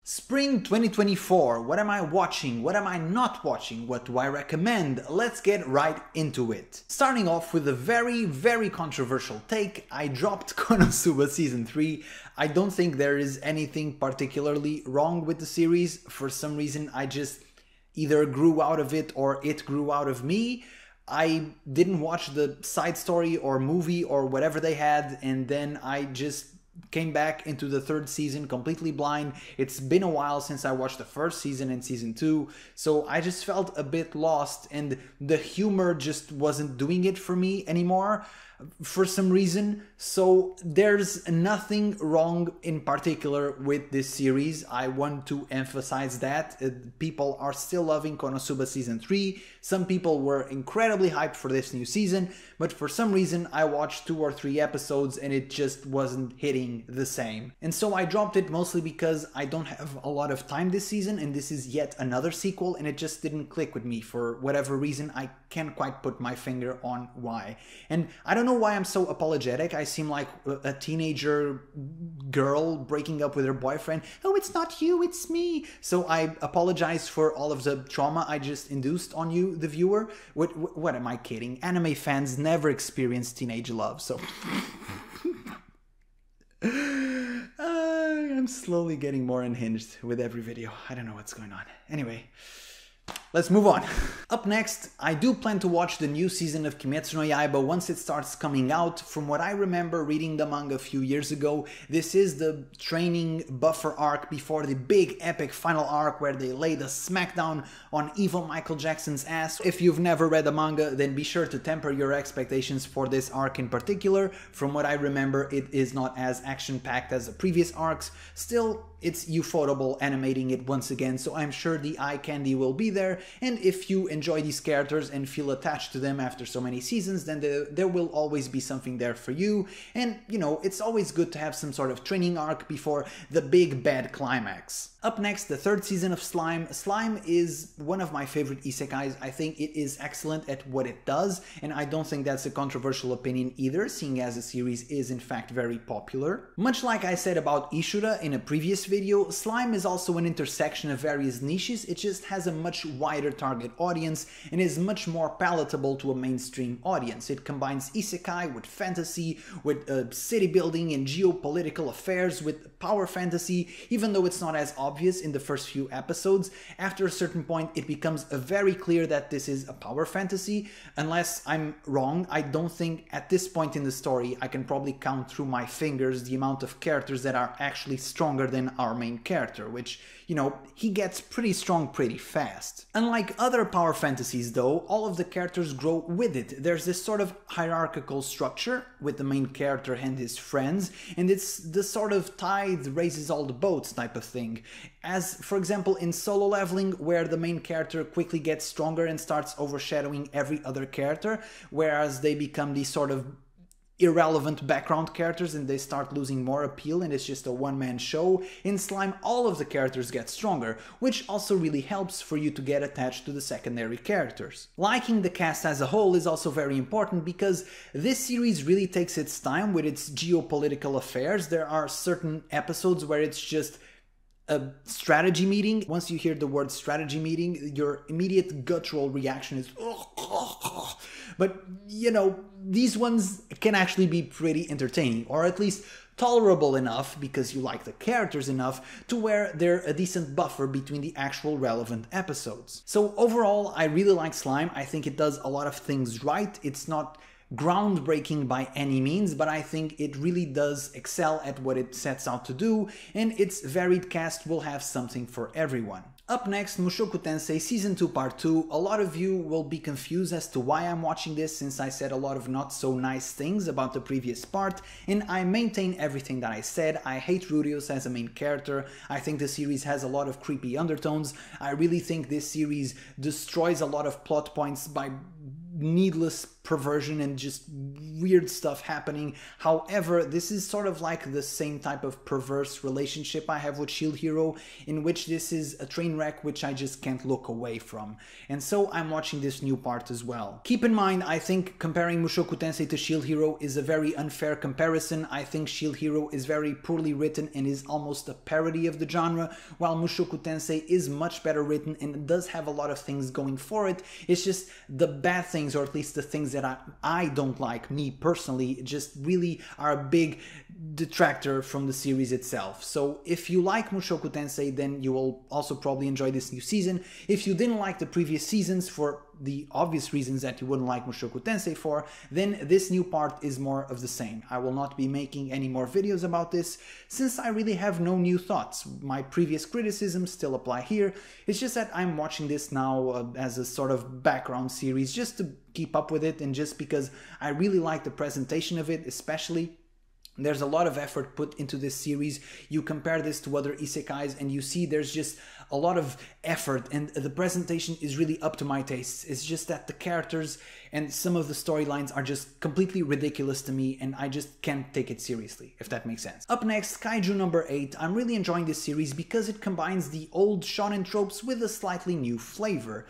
Spring 2024, what am I watching? What am I not watching? What do I recommend? Let's get right into it. Starting off with a very controversial take, I dropped Konosuba Season 3. I don't think there is anything particularly wrong with the series. For some reason, I just either grew out of it or it grew out of me. I didn't watch the side story or movie or whatever they had, and then I just came back into the third season completely blind. It's been a while since I watched the first season and season 2, so I just felt a bit lost and the humor just wasn't doing it for me anymore for some reason. So there's nothing wrong in particular with this series. I want to emphasize that. People are still loving Konosuba Season 3. Some people were incredibly hyped for this new season, but for some reason I watched 2 or 3 episodes and it just wasn't hitting the same. And so I dropped it mostly because I don't have a lot of time this season and this is yet another sequel and it just didn't click with me for whatever reason. I can't quite put my finger on why. And I don't know why I'm so apologetic. I seem like a teenager girl breaking up with her boyfriend. Oh, it's not you, it's me. So I apologize for all of the trauma I just induced on you, the viewer. What am I kidding? Anime fans never experience teenage love, so... I'm slowly getting more unhinged with every video. I don't know what's going on. Anyway, let's move on. Up next, I do plan to watch the new season of Kimetsu no Yaiba once it starts coming out. From what I remember reading the manga a few years ago, this is the training buffer arc before the big epic final arc where they lay the smackdown on evil Michael Jackson's ass. If you've never read the manga, then be sure to temper your expectations for this arc in particular. From what I remember, it is not as action-packed as the previous arcs. Still, it's ufotable animating it once again, so I'm sure the eye candy will be there, and if you enjoy these characters and feel attached to them after so many seasons, then there will always be something there for you. And, you know, it's always good to have some sort of training arc before the big bad climax. Up next, the third season of Slime. Slime is one of my favorite isekais. I think it is excellent at what it does, and I don't think that's a controversial opinion either, seeing as the series is in fact very popular. Much like I said about Ishura in a previous video, Slime is also an intersection of various niches. It just has a much wider target audience and is much more palatable to a mainstream audience. It combines isekai with fantasy, with city building and geopolitical affairs, with power fantasy, even though it's not as obvious in the first few episodes. After a certain point, it becomes very clear that this is a power fantasy. Unless I'm wrong, I don't think at this point in the story I can probably count through my fingers the amount of characters that are actually stronger than our main character, which, you know, he gets pretty strong pretty fast. Unlike other power fantasies though, all of the characters grow with it. There's this sort of hierarchical structure with the main character and his friends, and it's the sort of tide raises all the boats type of thing. As, for example, in solo leveling, where the main character quickly gets stronger and starts overshadowing every other character, whereas they become these sort of irrelevant background characters and they start losing more appeal and it's just a one-man show. In Slime, all of the characters get stronger, which also really helps for you to get attached to the secondary characters. Liking the cast as a whole is also very important because this series really takes its time with its geopolitical affairs. There are certain episodes where it's just a strategy meeting. Once you hear the word strategy meeting, your immediate guttural reaction is but, you know, these ones can actually be pretty entertaining, or at least tolerable enough because you like the characters enough to where they're a decent buffer between the actual relevant episodes. So overall, I really like Slime. I think it does a lot of things right. It's not groundbreaking by any means, but I think it really does excel at what it sets out to do, and its varied cast will have something for everyone. Up next, Mushoku Tensei Season 2 Part 2. A lot of you will be confused as to why I'm watching this, since I said a lot of not so nice things about the previous part, and I maintain everything that I said. I hate Rudius as a main character. I think the series has a lot of creepy undertones. I really think this series destroys a lot of plot points by needless perversion and just weird stuff happening. However, this is sort of like the same type of perverse relationship I have with Shield Hero, in which this is a train wreck which I just can't look away from. And so I'm watching this new part as well. Keep in mind, I think comparing Mushoku Tensei to Shield Hero is a very unfair comparison. I think Shield Hero is very poorly written and is almost a parody of the genre, while Mushoku Tensei is much better written and does have a lot of things going for it. It's just the bad things, or at least the things that I don't like, me personally, just really are a big detractor from the series itself. So if you like Mushoku Tensei, then you will also probably enjoy this new season. If you didn't like the previous seasons for the obvious reasons that you wouldn't like Mushoku Tensei for, then this new part is more of the same. I will not be making any more videos about this, since I really have no new thoughts. My previous criticisms still apply here. It's just that I'm watching this now as a sort of background series, just to keep up with it, and just because I really like the presentation of it, especially. There's a lot of effort put into this series. You compare this to other isekais and you see there's just a lot of effort, and the presentation is really up to my tastes. It's just that the characters and some of the storylines are just completely ridiculous to me, and I just can't take it seriously, if that makes sense. Up next, Kaiju number 8. I'm really enjoying this series because it combines the old shonen tropes with a slightly new flavor.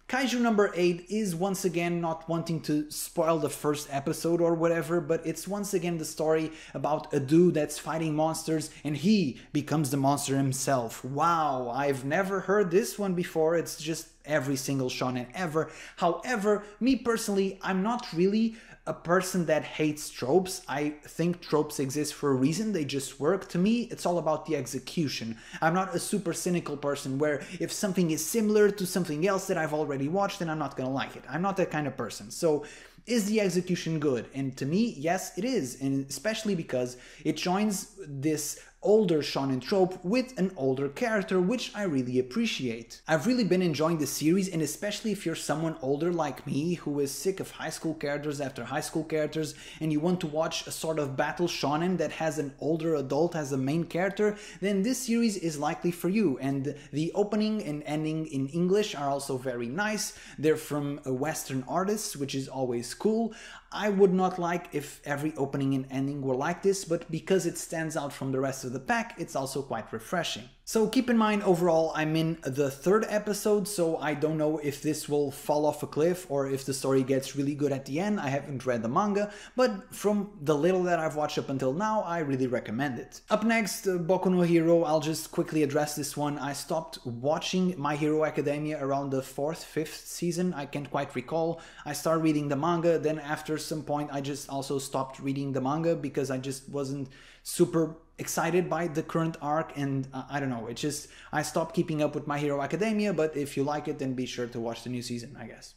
Kaiju number 8 is once again, not wanting to spoil the first episode or whatever, but it's once again the story about a dude that's fighting monsters and he becomes the monster himself. Wow, I've never heard this one before. It's just every single shonen ever. However, me personally, I'm not really a person that hates tropes. I think tropes exist for a reason, they just work. To me, it's all about the execution. I'm not a super cynical person where if something is similar to something else that I've already watched, then I'm not gonna like it. I'm not that kind of person. So, is the execution good? And to me, yes, it is. And especially because it joins this older shonen trope with an older character, which I really appreciate. I've really been enjoying the series, and especially if you're someone older like me who is sick of high school characters after high school characters and you want to watch a sort of battle shonen that has an older adult as a main character, then this series is likely for you. And the opening and ending in English are also very nice. They're from Western artists, which is always cool. I would not like if every opening and ending were like this, but because it stands out from the rest of the pack, it's also quite refreshing. So keep in mind, overall, I'm in the 3rd episode, so I don't know if this will fall off a cliff or if the story gets really good at the end. I haven't read the manga, but from the little that I've watched up until now, I really recommend it. Up next, Boku no Hero. I'll just quickly address this one. I stopped watching My Hero Academia around the 4th, 5th season. I can't quite recall. I started reading the manga, then after some point I just also stopped reading the manga because I just wasn't super excited by the current arc, and I don't know, it just, I stopped keeping up with My Hero Academia. But if you like it, then be sure to watch the new season, I guess.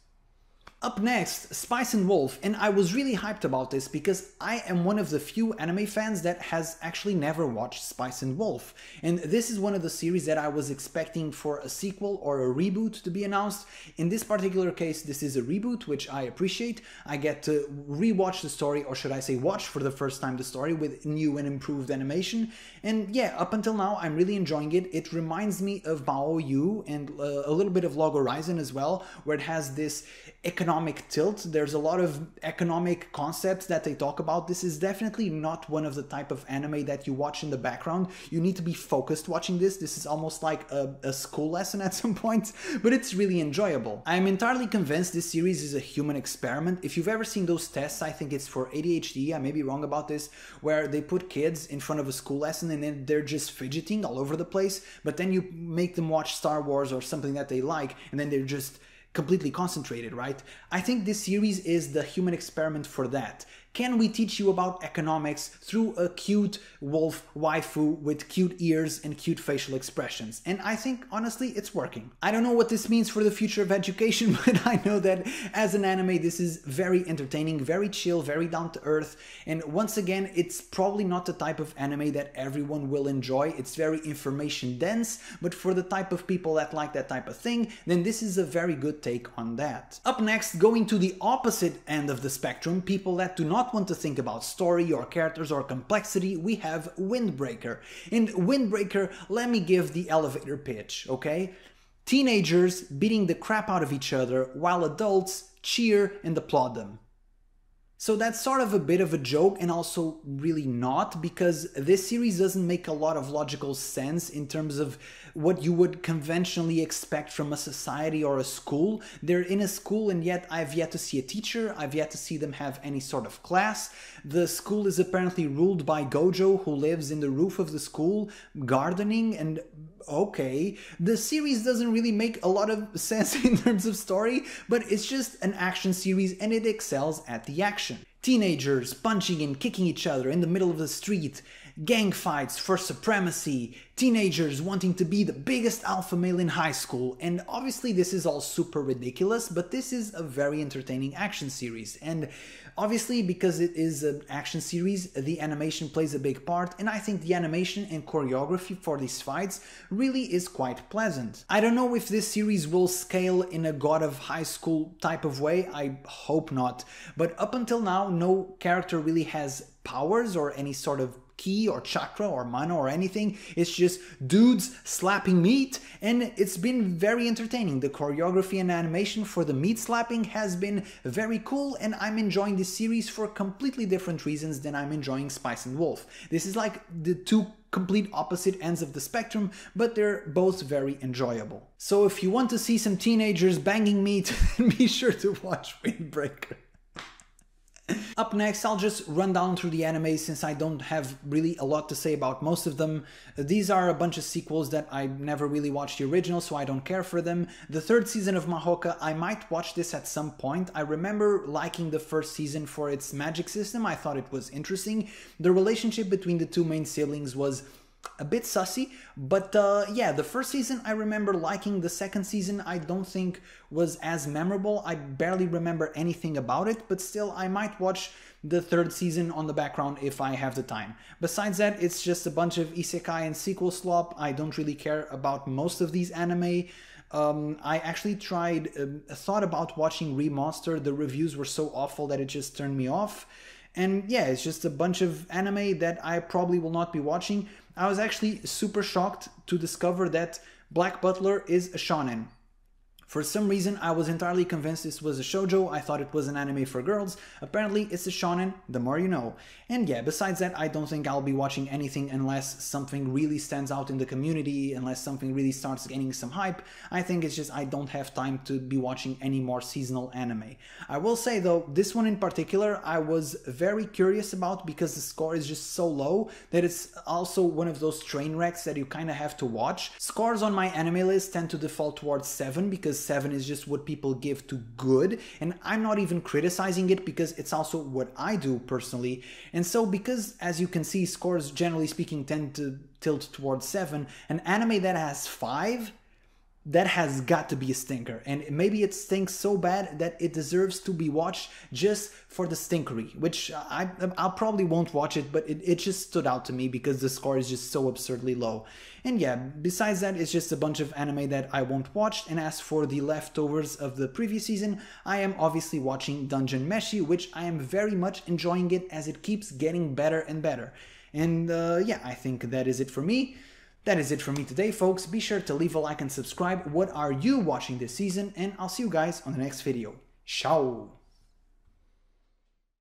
Up next, Spice and Wolf, and I was really hyped about this because I am one of the few anime fans that has actually never watched Spice and Wolf, and this is one of the series that I was expecting for a sequel or a reboot to be announced. In this particular case, this is a reboot, which I appreciate. I get to rewatch the story, or should I say watch for the first time the story with new and improved animation, and yeah, up until now I'm really enjoying it. It reminds me of Bao Yu and a little bit of Log Horizon as well, where it has this economic tilt. There's a lot of economic concepts that they talk about. This is definitely not one of the type of anime that you watch in the background. You need to be focused watching this. This is almost like a school lesson at some point, but it's really enjoyable. I'm entirely convinced this series is a human experiment. If you've ever seen those tests, I think it's for ADHD, I may be wrong about this, where they put kids in front of a school lesson and then they're just fidgeting all over the place, but then you make them watch Star Wars or something that they like, and then they're just completely concentrated, right? I think this series is the human experiment for that. Can we teach you about economics through a cute wolf waifu with cute ears and cute facial expressions? And I think, honestly, it's working. I don't know what this means for the future of education, but I know that as an anime, this is very entertaining, very chill, very down to earth. And once again, it's probably not the type of anime that everyone will enjoy. It's very information dense, but for the type of people that like that type of thing, then this is a very good take on that. Up next, going to the opposite end of the spectrum, people that do not want to think about story or characters or complexity, we have Windbreaker. In Windbreaker, let me give the elevator pitch, okay? Teenagers beating the crap out of each other while adults cheer and applaud them. So that's sort of a bit of a joke and also really not, because this series doesn't make a lot of logical sense in terms of what you would conventionally expect from a society or a school. They're in a school and yet I've yet to see a teacher, I've yet to see them have any sort of class. The school is apparently ruled by Gojo, who lives in the roof of the school, gardening, and okay, the series doesn't really make a lot of sense in terms of story, but it's just an action series and it excels at the action. Teenagers punching and kicking each other in the middle of the street, gang fights for supremacy, teenagers wanting to be the biggest alpha male in high school, and obviously this is all super ridiculous, but this is a very entertaining action series, and obviously because it is an action series, the animation plays a big part, and I think the animation and choreography for these fights really is quite pleasant. I don't know if this series will scale in a God of High School type of way, I hope not, but up until now no character really has powers or any sort of ki or chakra or mana or anything. It's just dudes slapping meat, and it's been very entertaining. The choreography and animation for the meat slapping has been very cool, and I'm enjoying this series for completely different reasons than I'm enjoying Spice and Wolf. This is like the two complete opposite ends of the spectrum, but they're both very enjoyable. So if you want to see some teenagers banging meat, be sure to watch Windbreaker. Up next, I'll just run down through the anime since I don't have really a lot to say about most of them. These are a bunch of sequels that I never really watched the original, so I don't care for them. The third season of Mahouka, I might watch this at some point. I remember liking the first season for its magic system. I thought it was interesting. The relationship between the two main siblings was a bit sussy, but yeah, the first season I remember liking. The second season I don't think was as memorable. I barely remember anything about it, but still I might watch the third season on the background if I have the time. Besides that, it's just a bunch of isekai and sequel slop. I don't really care about most of these anime. I actually thought about watching Remaster. The reviews were so awful that it just turned me off. And yeah, it's just a bunch of anime that I probably will not be watching. I was actually super shocked to discover that Black Butler is a shonen. For some reason, I was entirely convinced this was a shoujo. I thought it was an anime for girls. Apparently, it's a shonen, the more you know. And yeah, besides that, I don't think I'll be watching anything unless something really stands out in the community, unless something really starts gaining some hype. I think it's just I don't have time to be watching any more seasonal anime. I will say though, this one in particular, I was very curious about because the score is just so low that it's also one of those train wrecks that you kind of have to watch. Scores on my anime list tend to default towards 7 because 7 is just what people give to good, and I'm not even criticizing it because it's also what I do personally. And so because, as you can see, scores generally speaking tend to tilt towards 7, an anime that has 5, that has got to be a stinker, and maybe it stinks so bad that it deserves to be watched just for the stinkery, which I'll probably won't watch it, but it just stood out to me because the score is just so absurdly low. And yeah, besides that, it's just a bunch of anime that I won't watch. And as for the leftovers of the previous season, I am obviously watching Dungeon Meshi, which I am very much enjoying it as it keeps getting better and better. And yeah, I think that is it for me. That is it for me today, folks. Be sure to leave a like and subscribe. What are you watching this season? And I'll see you guys on the next video. Ciao!